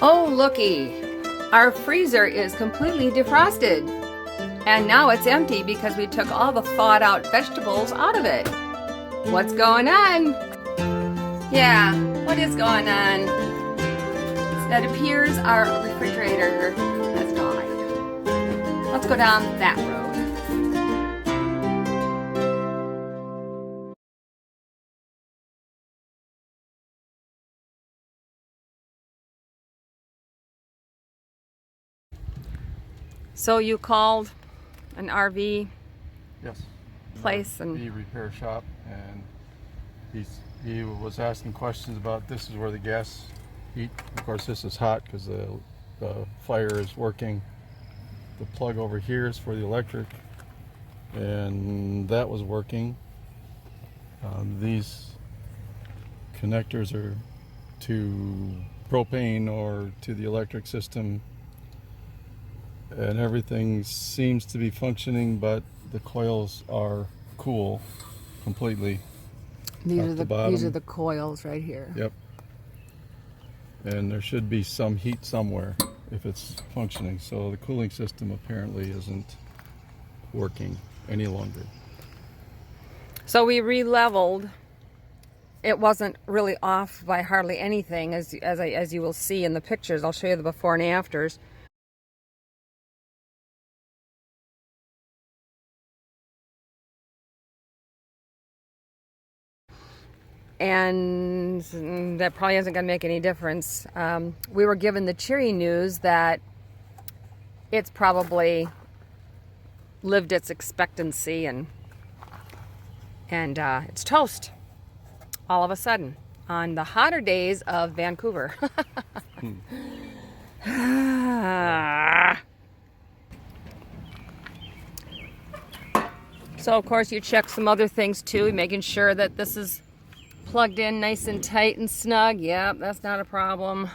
Oh, looky. Our freezer is completely defrosted. And now it's empty because we took all the thawed out vegetables out of it. What's going on? Yeah, what is going on? It appears our refrigerator has died. Let's go down that road. So you called an RV Yes. place and RV repair shop, and he was asking questions about this is where the gas heat. Of course, this is hot because the fire is working. The plug over here is for the electric, and that was working. These connectors are to propane or to the electric system, and everything seems to be functioning, but the coils are cool completely. these are the coils right here. Yep. And there should be some heat somewhere if it's functioning. So the cooling system apparently isn't working any longer. So we re-leveled. It wasn't really off by hardly anything, as you will see in the pictures. I'll show you the before and afters. And that probably isn't going to make any difference. We were given the cheery news that it's probably lived its expectancy and it's toast all of a sudden on the hotter days of Vancouver. So of course you check some other things too, making sure that this is plugged in nice and tight and snug. Yep, that's not a problem.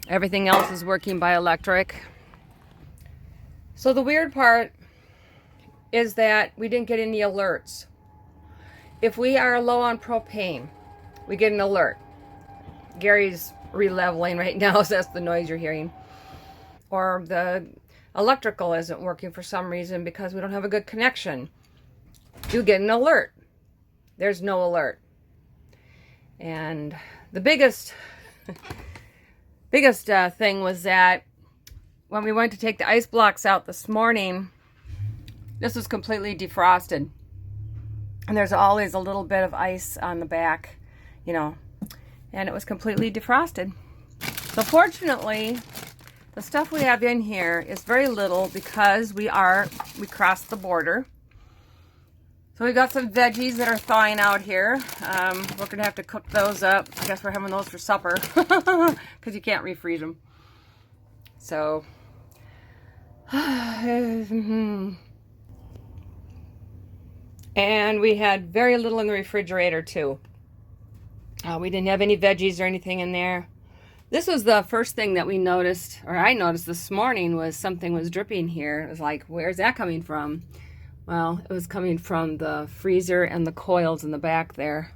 Everything else is working by electric. So the weird part is that we didn't get any alerts. If we are low on propane, we get an alert. Gary's re-leveling right now, so that's the noise you're hearing. Or the electrical isn't working for some reason because we don't have a good connection. You get an alert. There's no alert. And the biggest thing was that when we went to take the ice blocks out this morning, this was completely defrosted. And there's always a little bit of ice on the back, you know, and it was completely defrosted. So fortunately, the stuff we have in here is very little because we crossed the border. So we've got some veggies that are thawing out here. We're gonna have to cook those up. I guess we're having those for supper because you can't refreeze them. So, and we had very little in the refrigerator too. We didn't have any veggies or anything in there. This was the first thing that we noticed, or I noticed this morning, was something was dripping here. It was like, where's that coming from? Well, it was coming from the freezer and the coils in the back there.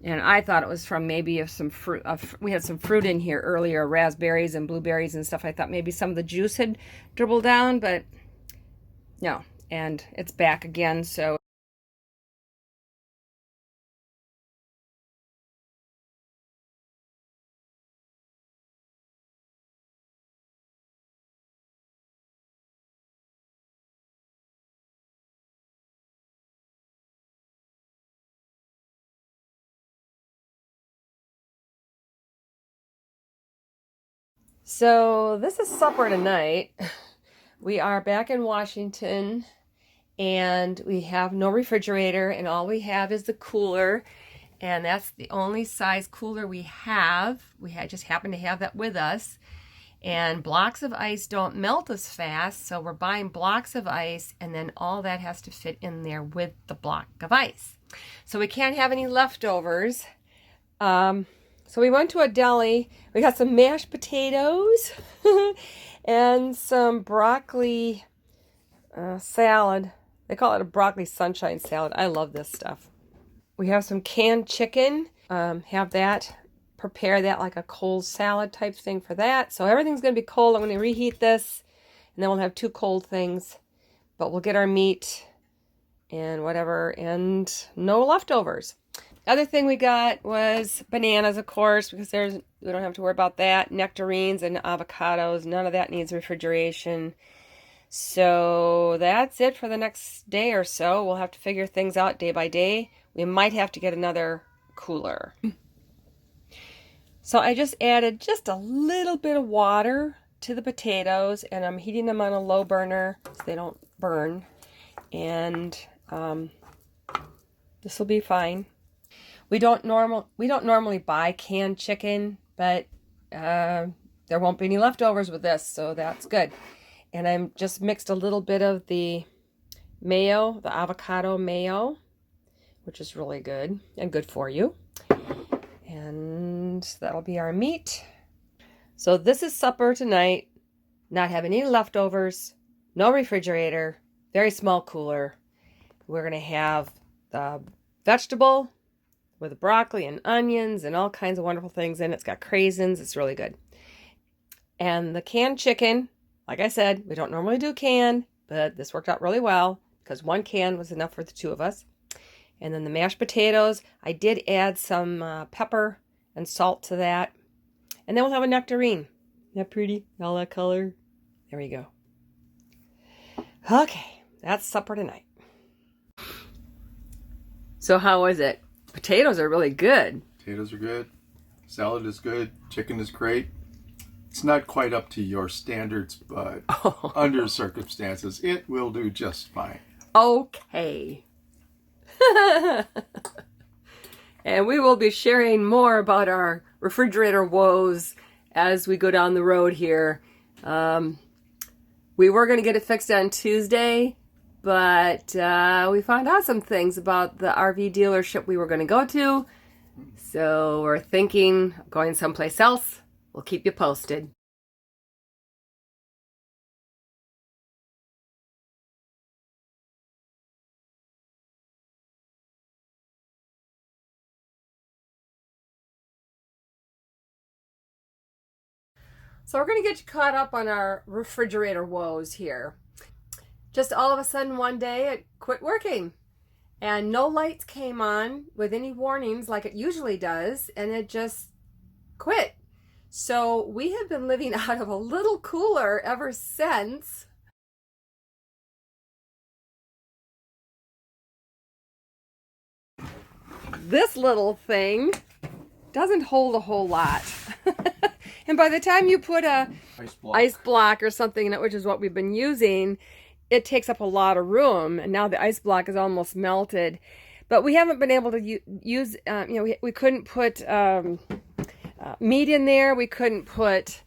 And I thought it was from maybe some fruit. We had some fruit in here earlier, raspberries and blueberries and stuff. I thought maybe some of the juice had dribbled down, but no. And it's back again, so. So this is supper tonight. We are back in Washington and we have no refrigerator and all we have is the cooler, and that's the only size cooler we have. Just happen to have that with us, and blocks of ice don't melt as fast, so we're buying blocks of ice and then all that has to fit in there with the block of ice. So we can't have any leftovers. So we went to a deli. We got some mashed potatoes and some broccoli salad. They call it a broccoli sunshine salad. I love this stuff. We have some canned chicken. Have that. prepare that like a cold salad type thing for that. So everything's going to be cold. I'm going to reheat this, and then we'll have 2 cold things. But we'll get our meat and whatever, and no leftovers. Other thing we got was bananas, of course, because we don't have to worry about that. Nectarines and avocados. None of that needs refrigeration. So that's it for the next day or so. We'll have to figure things out day by day. We might have to get another cooler. So I just added just a little bit of water to the potatoes, and I'm heating them on a low burner so they don't burn. And this will be fine. We don't normally buy canned chicken, but there won't be any leftovers with this, so that's good. And I'm just mixed a little bit of the mayo, the avocado mayo, which is really good and good for you. And that'll be our meat. So this is supper tonight. Not having any leftovers, no refrigerator, very small cooler. We're going to have the vegetable with broccoli and onions and all kinds of wonderful things in it. It's got craisins. It's really good. And the canned chicken, like I said, we don't normally do canned, but this worked out really well because 1 can was enough for the 2 of us. And then the mashed potatoes, I did add some pepper and salt to that. And then we'll have a nectarine. Isn't that pretty? All that color. There we go. Okay, that's supper tonight. So how was it? Potatoes are really good. Potatoes are good. Salad is good. Chicken is great. It's not quite up to your standards, but under circumstances, it will do just fine. Okay. And we will be sharing more about our refrigerator woes as we go down the road here. We were going to get it fixed on Tuesday, but we found out some things about the RV dealership we were going to go to. So we're thinking of going someplace else. We'll keep you posted. So we're going to get you caught up on our refrigerator woes here. Just all of a sudden one day it quit working. And no lights came on with any warnings like it usually does. And it just quit. So we have been living out of a little cooler ever since. This little thing doesn't hold a whole lot. And by the time you put a ice block or something in it, which is what we've been using, it takes up a lot of room. And now the ice block is almost melted. But we haven't been able to use, we couldn't put meat in there. We couldn't put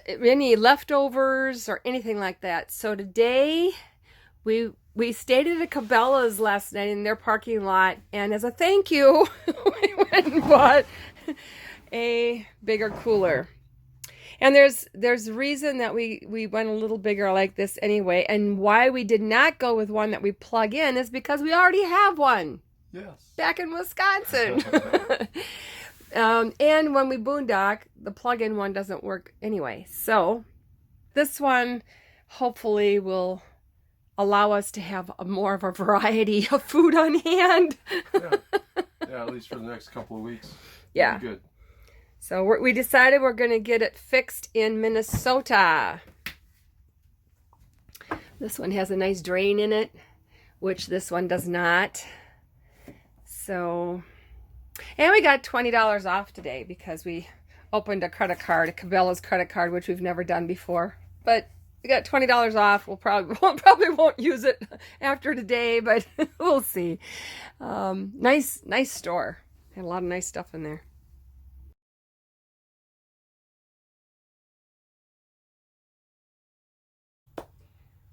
any leftovers or anything like that. So today we stayed at a Cabela's last night in their parking lot, and as a thank you, we went and bought a bigger cooler. And there's a reason that we went a little bigger like this anyway, and why we did not go with one that we plug in is because we already have one. Yes. Back in Wisconsin. And when we boondock, the plug-in one doesn't work anyway. So this one hopefully will allow us to have more of a variety of food on hand. Yeah, at least for the next couple of weeks. Yeah. Good. So we decided we're going to get it fixed in Minnesota. This one has a nice drain in it, which this one does not. So, and we got $20 off today because we opened a credit card, a Cabela's credit card, which we've never done before. But we got $20 off. We'll probably won't use it after today, but we'll see. Nice store. Had a lot of nice stuff in there.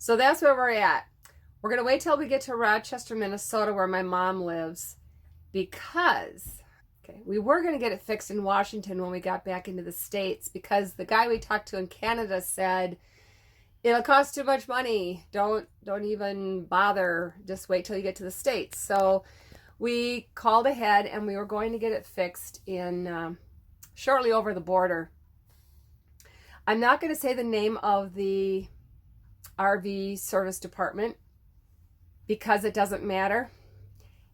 So that's where we're at. We're going to wait till we get to Rochester, Minnesota, where my mom lives, because we were going to get it fixed in Washington when we got back into the States, because the guy we talked to in Canada said, it'll cost too much money. Don't even bother. Just wait till you get to the States. So we called ahead and we were going to get it fixed in shortly over the border. I'm not going to say the name of the RV service department because it doesn't matter.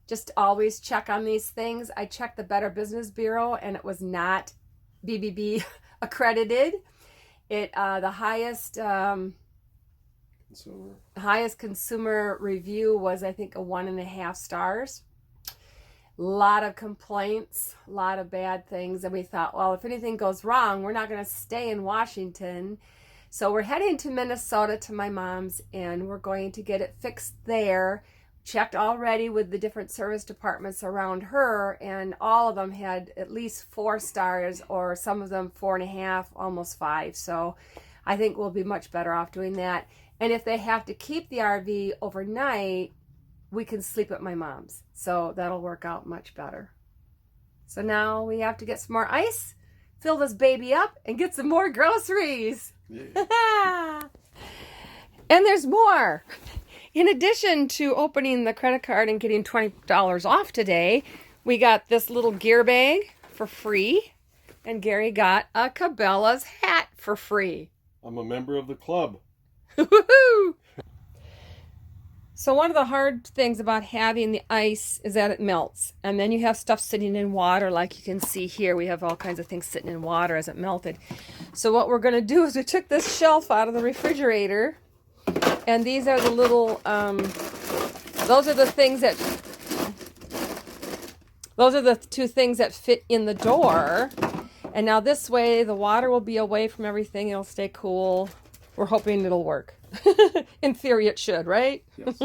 Just always check on these things. I checked the Better Business Bureau and it was not BBB accredited. The highest consumer review was, I think, a 1.5 stars. A lot of complaints, a lot of bad things, and we thought, well, if anything goes wrong, we're not going to stay in Washington. So we're heading to Minnesota to my mom's, and we're going to get it fixed there. Checked already with the different service departments around her, and all of them had at least 4 stars, or some of them 4.5, almost 5. So I think we'll be much better off doing that. And if they have to keep the RV overnight, we can sleep at my mom's. So that'll work out much better. So now we have to get some more ice, fill this baby up, and get some more groceries. Yeah. And there's more. In addition to opening the credit card and getting $20 off today, we got this little gear bag for free. And Gary got a Cabela's hat for free. I'm a member of the club. Woohoo! So one of the hard things about having the ice is that it melts. And then you have stuff sitting in water, like you can see here. We have all kinds of things sitting in water as it melted. So what we're going to do is we took this shelf out of the refrigerator. And these are the little, those are the two things that fit in the door. And now this way, the water will be away from everything. It'll stay cool. We're hoping it'll work. In theory, it should, right? Yes.